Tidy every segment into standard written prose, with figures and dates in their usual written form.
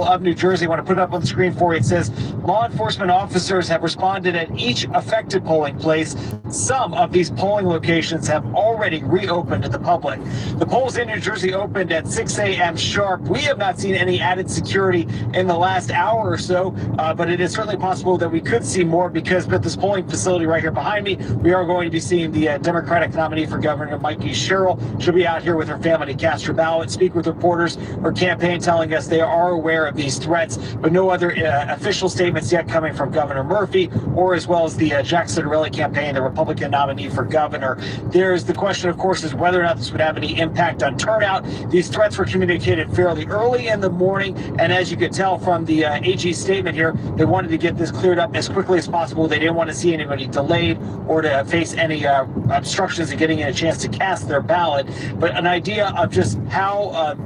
of New Jersey. I want to put it up on the screen for you. It says law enforcement officers have responded at each affected polling place. Some of these polling locations have already reopened to the public. The polls in New Jersey opened at 6 a.m. sharp. We have not seen any added security in the last hour or so, but it is certainly possible that we could see more because with this polling facility right here behind me, we are going to be seeing the Democratic nominee for governor, Mikey Sherrill. She'll be out here with her family to cast her ballot, speak with reporters. Her campaign telling us they are aware of these threats, but no other official statements yet coming from Governor Murphy or as well as the Jack Ciattarelli campaign, the Republican nominee for governor. There's the question, of course, is whether or not this would have any impact on turnout. These threats were communicated fairly early in the morning, and as you could tell from the AG statement here, they wanted to get this cleared up as quickly as possible. They didn't want to see anybody delayed or to face any obstructions in getting a chance to cast their ballot. But an idea of just how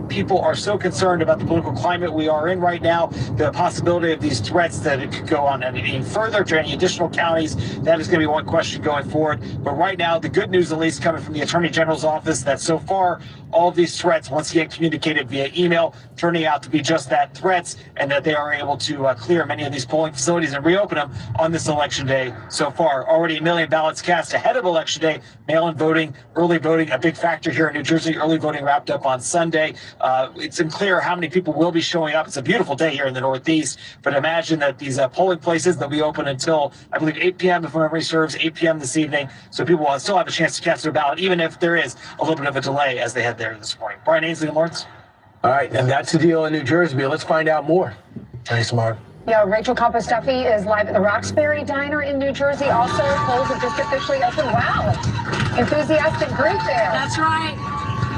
people are so concerned about the political climate we are in right now, the possibility of these threats that it could go on any further to any additional counties. That is going to be one question going forward. But right now, the good news, at least coming from the Attorney General's office, that so far, all of these threats, once again communicated via email, turning out to be just that, threats, and that they are able to clear many of these polling facilities and reopen them on this election day so far. Already 1 million ballots cast ahead of election day. Mail-in voting, early voting, a big factor here in New Jersey. Early voting wrapped up on Sunday. It's unclear how many people will be showing up. It's a beautiful day here in the Northeast, but imagine that these polling places that we open until, I believe, 8 p.m. if memory serves, 8 p.m. this evening, so people will still have a chance to cast their ballot, even if there is a little bit of a delay as they head there this morning. Brian Ainsley and Lawrence. All right, and that's the deal in New Jersey. Let's find out more. Thanks, Mark. Yeah, Rachel Compost-Duffy is live at the Roxbury Diner in New Jersey. Also, polls have just officially opened. Wow, enthusiastic group there. That's right.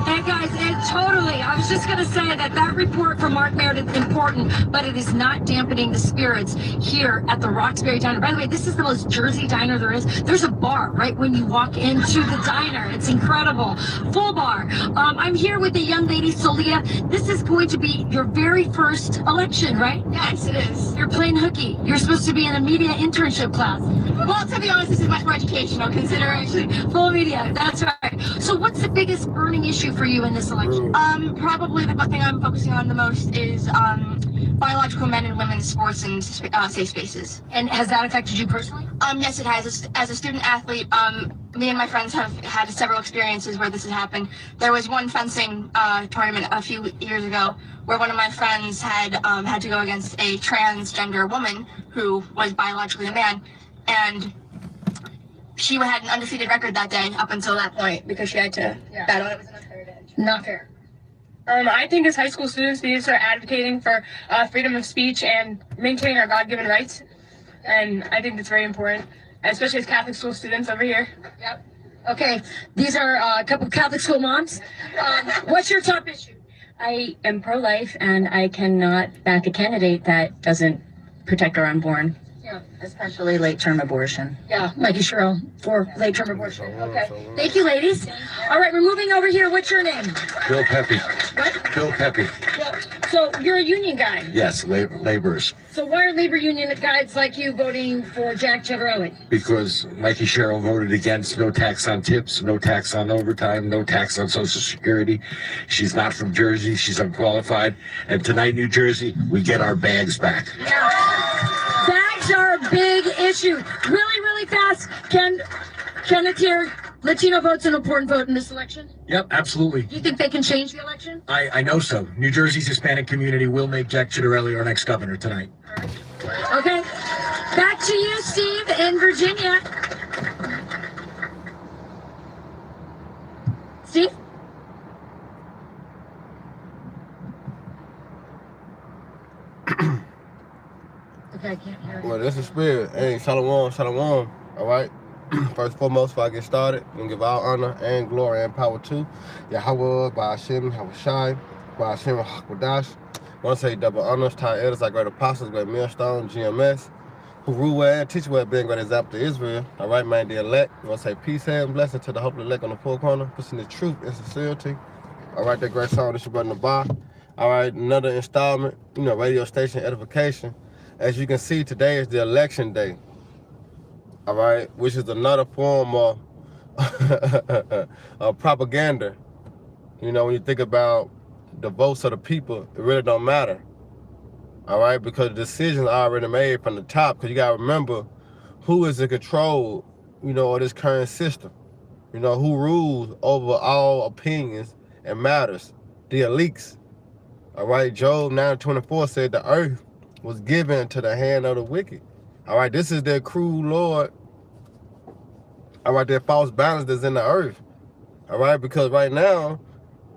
And guys, I was just going to say that report from Mark Meredith is important, but it is not dampening the spirits here at the Roxbury Diner. By the way, this is the most Jersey diner there is. There's a bar right when you walk into the diner. It's incredible. Full bar. I'm here with the young lady, Solia. This is going to be your very first election, right? Yes, it is. You're playing hooky. You're supposed to be in a media internship class. Well, to be honest, this is much more educational consideration. Full media, that's right. So what's the biggest burning issue for you in this election? Probably the thing I'm focusing on the most is biological men and women's sports and safe spaces. And has that affected you personally? Yes, it has. As a student athlete, me and my friends have had several experiences where this has happened. There was one fencing tournament a few years ago where one of my friends had to go against a transgender woman who was biologically a man, and she had an undefeated record that day up until that point because she had to battle. It was an unfair advantage. Not fair. I think as high school students, we need to start advocating for freedom of speech and maintaining our God-given rights. And I think that's very important, especially as Catholic school students over here. Yep. Okay, these are a couple of Catholic school moms. What's your top issue? I am pro-life, and I cannot back a candidate that doesn't protect our unborn. Yeah. Especially late-term abortion. Yeah, Mikey Sherrill for late-term abortion. Okay. Thank you, ladies. All right, we're moving over here. What's your name? Bill Pepe. What? Bill Pepe. Yeah. So you're a union guy. Yes, laborers. So why are labor union guys like you voting for Jack Ciattarelli? Because Mikey Sherrill voted against no tax on tips, no tax on overtime, no tax on Social Security. She's not from Jersey. She's unqualified. And tonight, New Jersey, we get our bags back. Yeah. Bags are a big issue. Really, really fast. Kenneth here, Latino vote's an important vote in this election. Yep, absolutely. Do you think they can change the election? I know so. New Jersey's Hispanic community will make Jack Ciattarelli our next governor tonight. Okay. Back to you, Steve, in Virginia. Steve? Okay, I can't hear you. Well, that's the spirit. Hey, shalom, shalom. All right. First and foremost, before I get started, I'm going to give all honor and glory and power to Yahweh, by Hashem, Hawashai, by Hashem, Hakwadash. I want to say double honors to our elders, our great apostles, great millstone, GMS, who rule well and teach well, being great example to Israel. All right, man, the elect. I want to say peace and blessing to the hope of the elect on the four corner, pushing the truth and sincerity. All right, that great song, this your brother Bar. All right, another installment, radio station Edification. As you can see, today is the election day. All right, which is another form of, of propaganda. When you think about the votes of the people, it really don't matter. All right, because the decision's already made from the top. Because you gotta remember who is in control, of this current system. Who rules over all opinions and matters. The elites. All right, Job 9:24 said the earth was given to the hand of the wicked. All right, this is their cruel Lord. All right, their false balance that's in the earth. All right, because right now,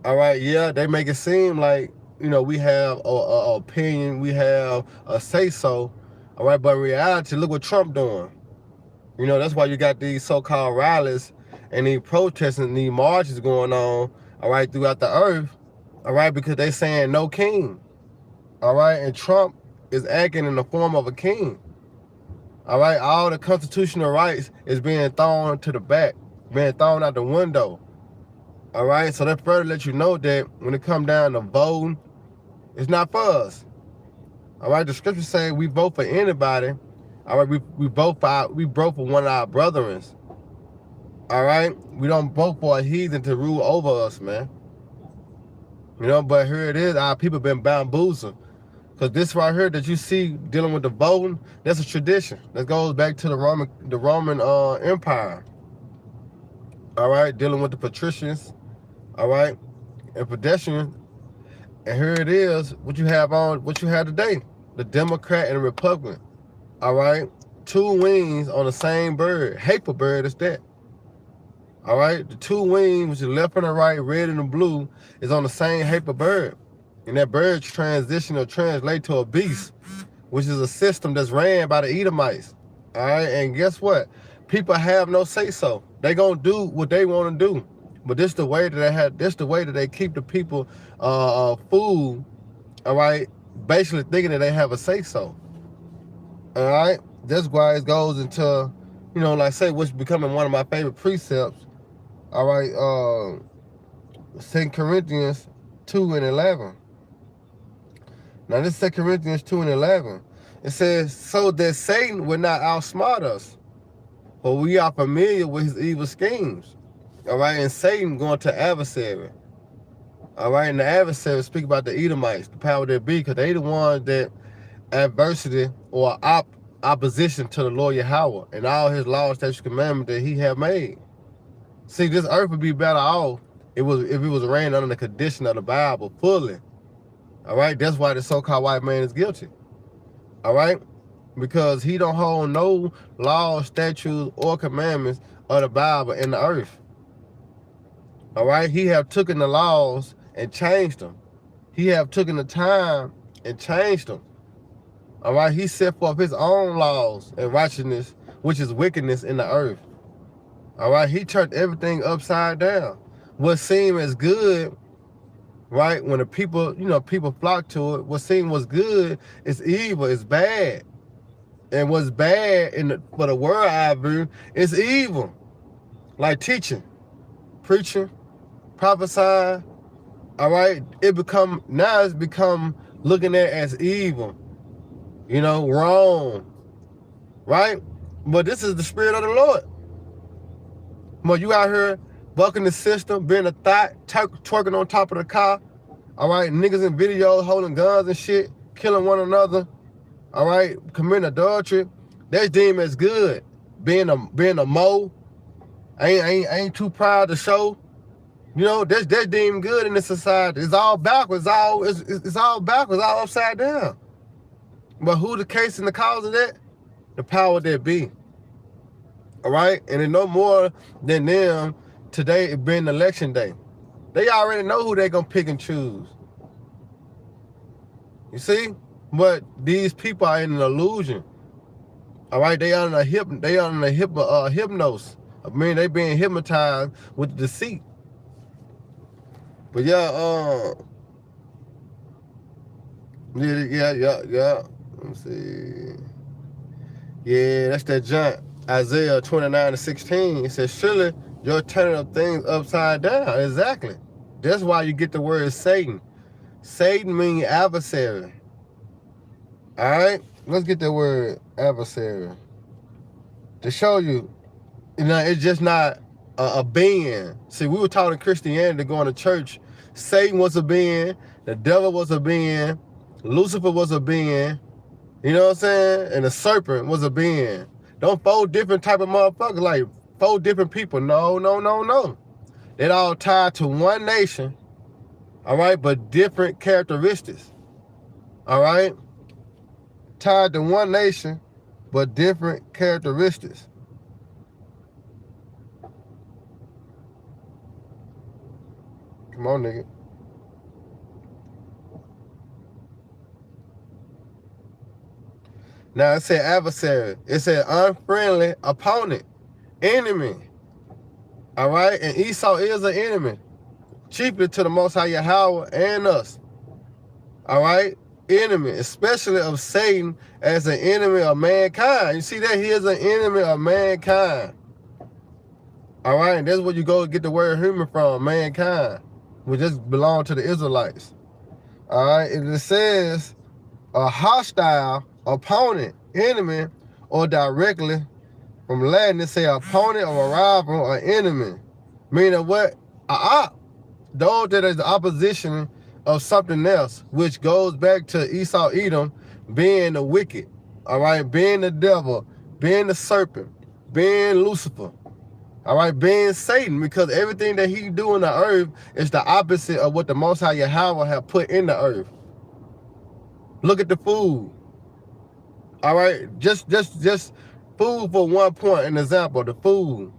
all right, yeah, they make it seem like, we have a opinion, we have a say-so. All right, but in reality, look what Trump doing. That's why you got these so-called rallies and these protests and these marches going on, all right, throughout the earth, all right, because they saying no king, all right, and Trump is acting in the form of a king, all right. All the constitutional rights is being thrown to the back, being thrown out the window, all right. So that further let you know that when it come down to voting, it's not for us, all right. The scriptures say we vote for anybody, all right. We vote for one of our brethren, all right. We don't vote for a heathen to rule over us, man. But here it is, our people been bamboozled. Because this right here that you see dealing with the voting, that's a tradition. That goes back to the Roman Empire. All right, dealing with the patricians, all right, and pedestrians. And here it is, what you have today, the Democrat and the Republican. All right, two wings on the same bird. Hateful bird is that. All right, the two wings, which is left and the right, red and the blue, is on the same hateful bird. And that bird translate to a beast, which is a system that's ran by the Edomites. All right, and guess what? People have no say-so. They gonna do what they want to do. But this the way that they keep the people fooled. All right, basically thinking that they have a say-so. All right, that's why it goes into, like I say, what's becoming one of my favorite precepts. All right, 2 Corinthians 2:11. Now this 2 Corinthians 2:11. It says, so that Satan will not outsmart us, for we are familiar with his evil schemes. All right, and Satan going to adversary. All right, and the adversary speak about the Edomites, the power that be, because they the ones that adversity or opposition to the Lord Yahweh and all his laws, statutes, commandments that he have made. See, this earth would be better off if it was ran under the condition of the Bible fully. All right, that's why the so-called white man is guilty. All right, because he don't hold no laws, statutes, or commandments of the Bible in the earth. All right, he have taken the laws and changed them. He have taken the time and changed them. All right, he set forth his own laws and righteousness, which is wickedness in the earth. All right, he turned everything upside down. What seemed as good, right, when the people, people flock to it, what seemed was good is evil, it's bad. And what's bad for the world eye view is evil. Like teaching, preaching, prophesying, all right, it's become looking at as evil, wrong, right? But this is the spirit of the Lord. But you out here bucking the system, being a thought, twerking on top of the car, all right, niggas in videos holding guns and shit, killing one another, all right, committing adultery. That's deemed as good. Being a mo, ain't too proud to show. That's deemed good in this society. It's all backwards, it's all backwards, all upside down. But who the case and the cause of that? The power that be. All right, and it's no more than them today it being election day. They already know who they gonna pick and choose. You see? But these people are in an illusion. All right, they are in a hypnosis. I mean, they being hypnotized with deceit. But yeah. Let me see. Yeah, that's that junk. Isaiah 29:16. It says, surely you're turning up things upside down. Exactly. That's why you get the word Satan. Satan means adversary. All right, let's get the word adversary to show you. It's just not a being. See, we were taught in Christianity going to church. Satan was a being. The devil was a being. Lucifer was a being, you know what I'm saying? And the serpent was a being. Don't 4 different type of motherfuckers, like 4 different people. No, no, no, no. They're all tied to one nation, all right, but different characteristics, all right? Tied to one nation, but different characteristics. Come on, nigga. Now it said adversary. It said unfriendly opponent, enemy. All right, and Esau is an enemy, chiefly to the Most High Yahweh and us. All right, enemy, especially of Satan as an enemy of mankind. You see that he is an enemy of mankind. All right, and that's where you go get the word human from, mankind, which just belong to the Israelites. All right, and it says a hostile opponent, enemy, or directly from Latin, it say opponent or a rival or enemy. Meaning what? Those that is the opposition of something else, which goes back to Esau Edom being the wicked, all right, being the devil, being the serpent, being Lucifer, all right, being Satan, because everything that he do in the earth is the opposite of what the Most High Yahweh have put in the earth. Look at the food. All right, just food for 1 point, an example, the food.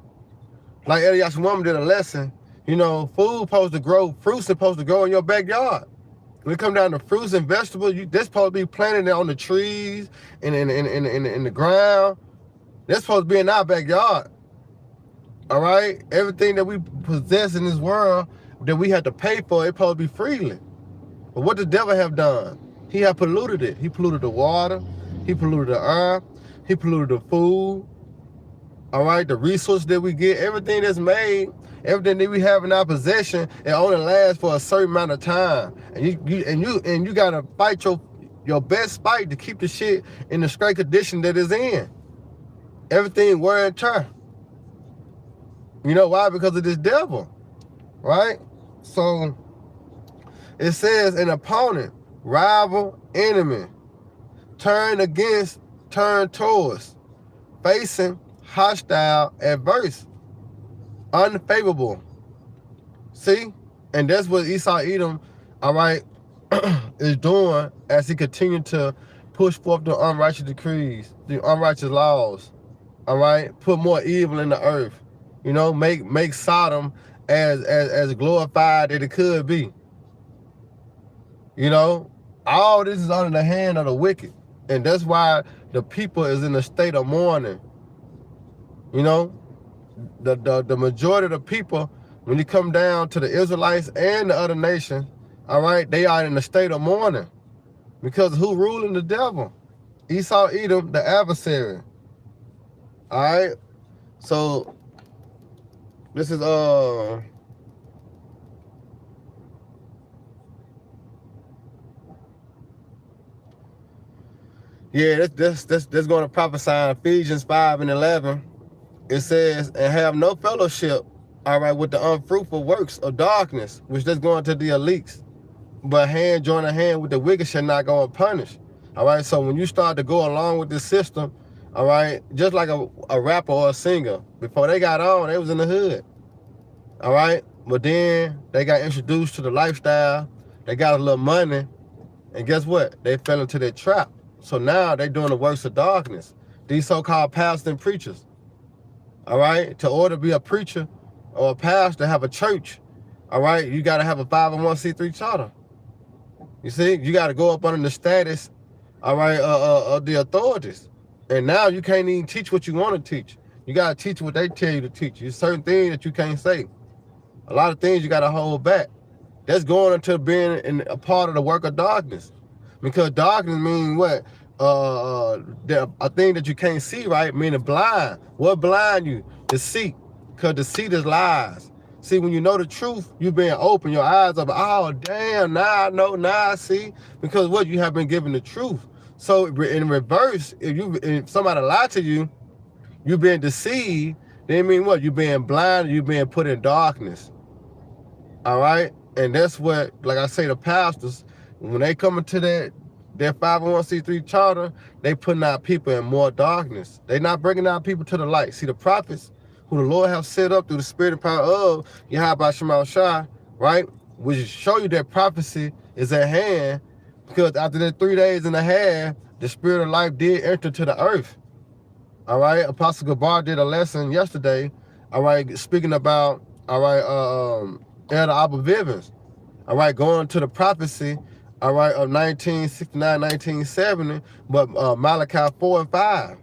Like Elias Woman did a lesson, you know, food supposed to grow, fruits supposed to grow in your backyard. When it come down to fruits and vegetables, they're supposed to be planted on the trees and in the ground. They're supposed to be in our backyard. All right? Everything that we possess in this world that we have to pay for, it's supposed to be freely. But what the devil have done? He have polluted it. He polluted the water. He polluted the earth. He polluted the food. All right, the resources that we get, everything that's made, everything that we have in our possession, it only lasts for a certain amount of time. And you gotta fight your best fight to keep the shit in the straight condition that it's in. Everything wear and tear. You know why? Because of this devil, right? So it says an opponent, rival, enemy, turn against, turn towards, facing, hostile, adverse, unfavorable. See? And that's what Esau Edom, all right, is doing as he continued to push forth the unrighteous decrees, the unrighteous laws, all right? Put more evil in the earth. You know, make Sodom as glorified as it could be. You know, all this is under the hand of the wicked. And that's why the people is in a state of mourning. You know, the majority of the people, when you come down to the Israelites and the other nations, all right, they are in a state of mourning. Because who ruling the devil? Esau Edom, the adversary. All right, so this is yeah, that's going to prophesy in Ephesians 5:11. It says, and have no fellowship, all right, with the unfruitful works of darkness, which that's going to the elites. But hand join a hand with the wicked shall not go unpunished. All right, so when you start to go along with this system, all right, just like a rapper or a singer, before they got on, they was in the hood. All right, but then they got introduced to the lifestyle, they got a little money, and guess what? They fell into their trap. So now they doing the works of darkness. These so-called pastors and preachers. All right, to order to be a preacher or a pastor, have a church, all right, you got to have a 501c3 charter. You see, you got to go up under the status, all right, of the authorities. And now you can't even teach what you want to teach. You got to teach what they tell you to teach. There's certain things that you can't say. A lot of things you got to hold back. That's going into being a part of the work of darkness. Because darkness means what? A thing that you can't see, right? Meaning blind. What blind you? Deceit. Because deceit is lies. See, when you know the truth, you being open, your eyes up. Oh, damn, now I know, now I see. Because what? You have been given the truth. So in reverse, if somebody lied to you, you being deceived, then mean what? You being blind, you being put in darkness. All right? And that's what, like I say, the pastors, when they come into that their 501c3 charter, they putting out people in more darkness. They not bringing out people to the light. See, the prophets who the Lord have set up through the spirit and power of Yahweh Shema Shai, right? Which show you that prophecy is at hand, because after that 3 days and a half, the spirit of life did enter to the earth. All right, Apostle Gabar did a lesson yesterday, all right, speaking about, all right, Elder Abba Vivens, all right, going to the prophecy, all right, of 1969, 1970, but Malachi 4 and 5.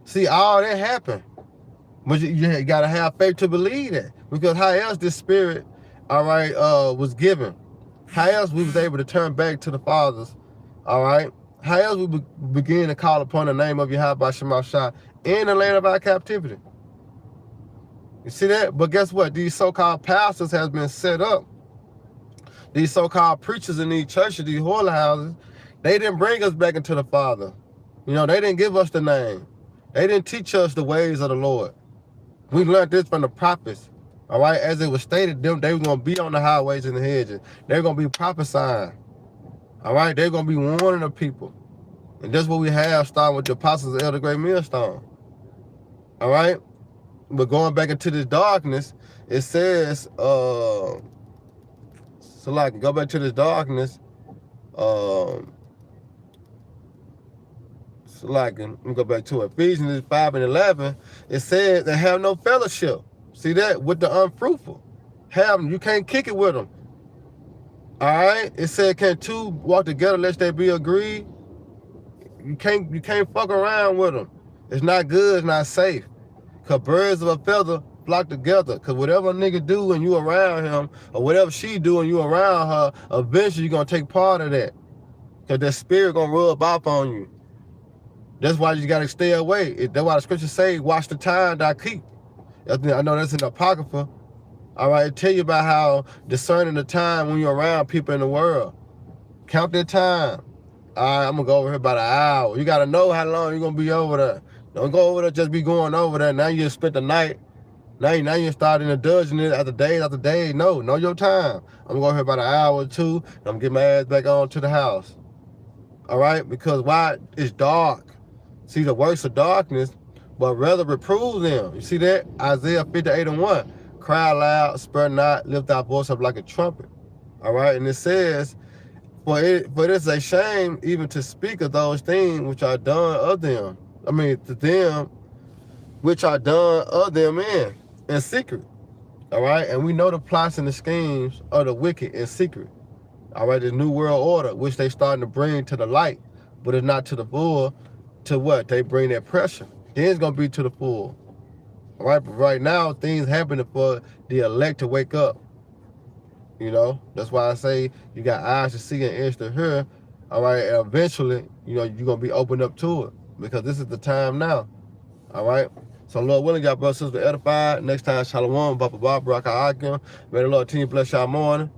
See, all that happened. But you got to have faith to believe that. Because how else this spirit, all right, was given? How else we was able to turn back to the fathers, all right? How else we begin to call upon the name of Yahweh Shema Shai in the land of our captivity? You see that? But guess what? These so-called pastors has been set up. These so-called preachers in these churches, these holy houses, they didn't bring us back into the Father. You know, they didn't give us the name. They didn't teach us the ways of the Lord. We learned this from the prophets. All right, as it was stated, they were going to be on the highways and the hedges. They're going to be prophesying. All right, they're going to be warning the people. And that's what we have, starting with the apostles of Elder Great Millstone. All right, but going back into this darkness, it says, so like, go back to this darkness, so like, let me go back to Ephesians 5 and 11, it says they have no fellowship. See that? With the unfruitful. You can't kick it with them. All right? It said, can two walk together lest they be agreed? You can't fuck around with them. It's not good, it's not safe. Because birds of a feather flock together. Because whatever a nigga do when you around him, or whatever she do when you around her, eventually you're going to take part of that. Because that spirit going to rub off on you. That's why you got to stay away. That's why the scriptures say, watch the time thou keep. I know that's in the Apocrypha. All right, it tell you about how discerning the time when you're around people in the world. Count their time. All right, I'm going to go over here about an hour. You got to know how long you're going to be over there. Don't go over there, just be going over there. Now you just spent the night. Now you're starting to dodging it after day. No, know your time. I'm going to go over here about an hour or two, and I'm going to get my ass back on to the house. All right, because why? It's dark. See, the works of darkness, but rather reprove them. You see that? Isaiah 58 and 1. Cry loud, spare not, lift thy voice up like a trumpet. All right, and it says, for it is a shame even to speak of those things which are done of them. I mean, to them which are done of them in secret. All right, and we know the plots and the schemes of the wicked in secret. All right, the new world order, which they starting to bring to the light, but it's not to the full. To what? They bring that pressure. Then it's going to be to the full. All right, but right now, things happening for the elect to wake up. You know, that's why I say you got eyes to see and ears to hear. All right, and eventually, you know, you're going to be opened up to it because this is the time now. All right, so Lord willing, y'all brothers and sisters edified. Next time, Shalom, Baba Bob, Baraka Akim. May the Lord team bless y'all morning.